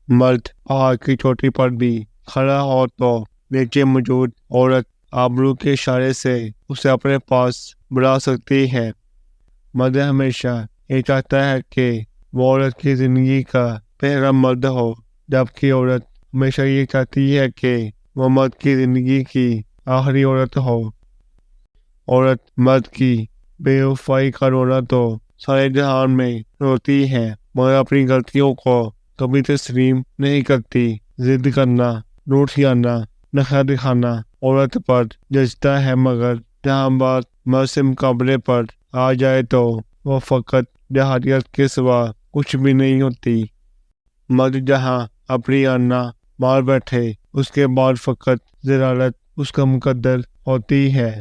مرد پہاڑ کی چوٹی پر بھی کھڑا ہو تو نیچے موجود عورت آبرو کے اشارے سے اسے اپنے پاس بلا سکتی ہے۔ مرد ہمیشہ یہ چاہتا ہے کہ وہ عورت کی زندگی کا پہلا مرد ہو، جبکہ عورت ہمیشہ یہ چاہتی ہے کہ وہ مرد کی زندگی کی آخری عورت ہو۔ عورت مرد کی بے وفائی کا رونا تو سارے جہان میں روتی ہے، مگر اپنی غلطیوں کو کبھی تسلیم نہیں کرتی۔ ضد کرنا، روٹ جانا، نخرہ دکھانا عورت پر جچتا ہے، مگر جہاں بات مرد سے مقابلے پر آ جائے تو وہ فقط جہادیت کے سوا کچھ بھی نہیں ہوتی۔ مرد جہاں اپنی آنا مار بیٹھے، اس کے بعد فقط ذلالت اس کا مقدر ہوتی ہے۔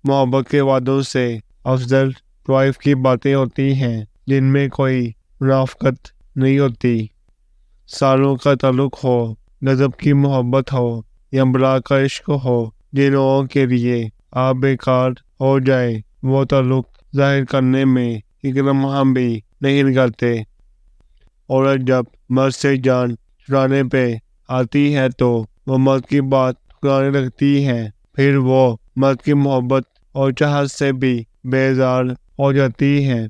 محبت کے وعدوں سے افضل طوائف کی باتیں ہوتی ہیں جن میں کوئی منافقت نہیں ہوتی۔ سالوں کا تعلق ہو، غضب کی محبت ہو یا بلا کا عشق ہو، جن لوگوں کے لیے آپ بیکار ہو جائے وہ تعلق ظاہر کرنے میں ایک لمحہ بھی نہیں لگاتے۔ عورت جب مرد سے جان چھڑانے پہ آتی ہے تو وہ مرد کی بات ٹھکرانے لگتی ہے، پھر وہ مرد کی محبت اور چاہت سے بھی بیزار ہو جاتی ہے۔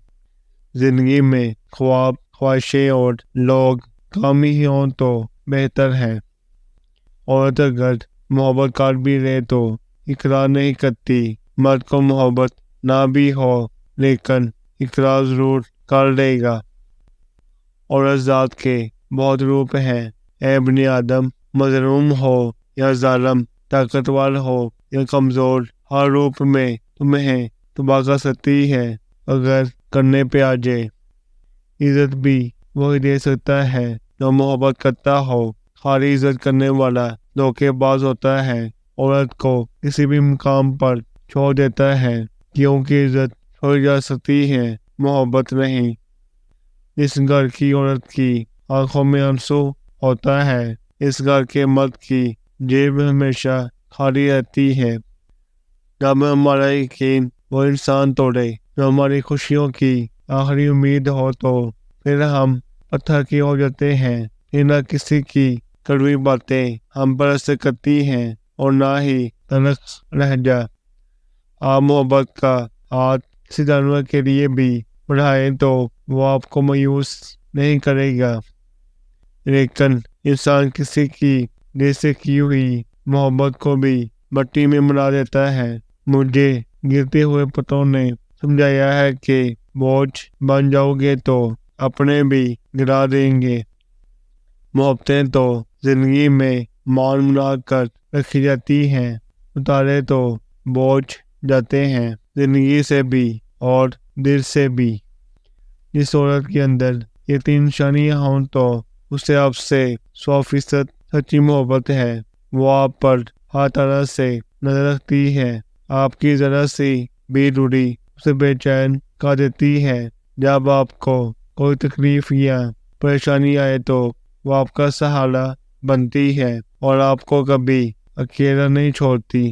زندگی میں خواب، خواہشیں اور لوگ کام ہی ہوں تو بہتر ہے۔ عورت اگر محبت کر بھی لے تو اقرار نہیں کرتی۔ مرد کو محبت نہ بھی ہو لیکن اقرار ضرور کر لے گا۔ عورت ذات کے بہت روپ ہیں، اے بنی آدم، مظلوم ہو یا ظالم، طاقتور ہو یا کمزور، ہر روپ میں تمہیں تباہ کر سکتی ہے اگر کرنے پہ آ جائے۔ عزت بھی وہی دے سکتا ہے جو محبت کرتا ہو، خالی عزت کرنے والا دھوکے باز ہوتا ہے۔ عورت کو کسی بھی مقام پر چھوڑ دیتا ہے کیونکہ عزت چھوڑی جا سکتی ہے، محبت نہیں۔ اس گھر کی عورت کی آنکھوں میں آنسو ہوتا ہے، اس گھر کے مرد کی جیب ہمیشہ خالی رہتی ہے۔ جب ہمارا یقین وہ انسان توڑے جو ہماری خوشیوں کی آخری امید ہو تو پھر ہم پتھر کے ہو جاتے ہیں۔ پھر نہ کسی کی کڑوی باتیں ہم پر اثر کرتی ہیں اور نہ ہی تلخ لہجہ۔ آپ محبت کا ہاتھ کسی جانور کے لیے بھی بڑھائیں تو وہ آپ کو مایوس نہیں کرے گا، لیکن انسان کسی کی دل سے کی ہوئی محبت کو بھی مٹی میں ملا دیتا ہے۔ مجھے گرتے ہوئے پتوں نے سمجھایا ہے کہ بوجھ بن جاؤ گے تو اپنے بھی گرا دیں گے۔ محبتیں تو زندگی میں مان ملا کر رکھی جاتی ہیں، اتارے تو بوجھ جاتے ہیں، زندگی سے بھی اور دل سے بھی۔ جس عورت کے اندر یہ تین نشانیاں ہوں تو اسے آپ سے 100% سچی محبت ہے۔ وہ آپ پر ہر طرح سے نظر رکھتی ہے، آپ کی ذرا سی بھی دوری اسے بے چین کر دیتی ہے۔ جب آپ کو کوئی تکلیف یا پریشانی آئے تو وہ آپ کا سہارا بنتی ہے اور آپ کو کبھی اکیلا نہیں چھوڑتی۔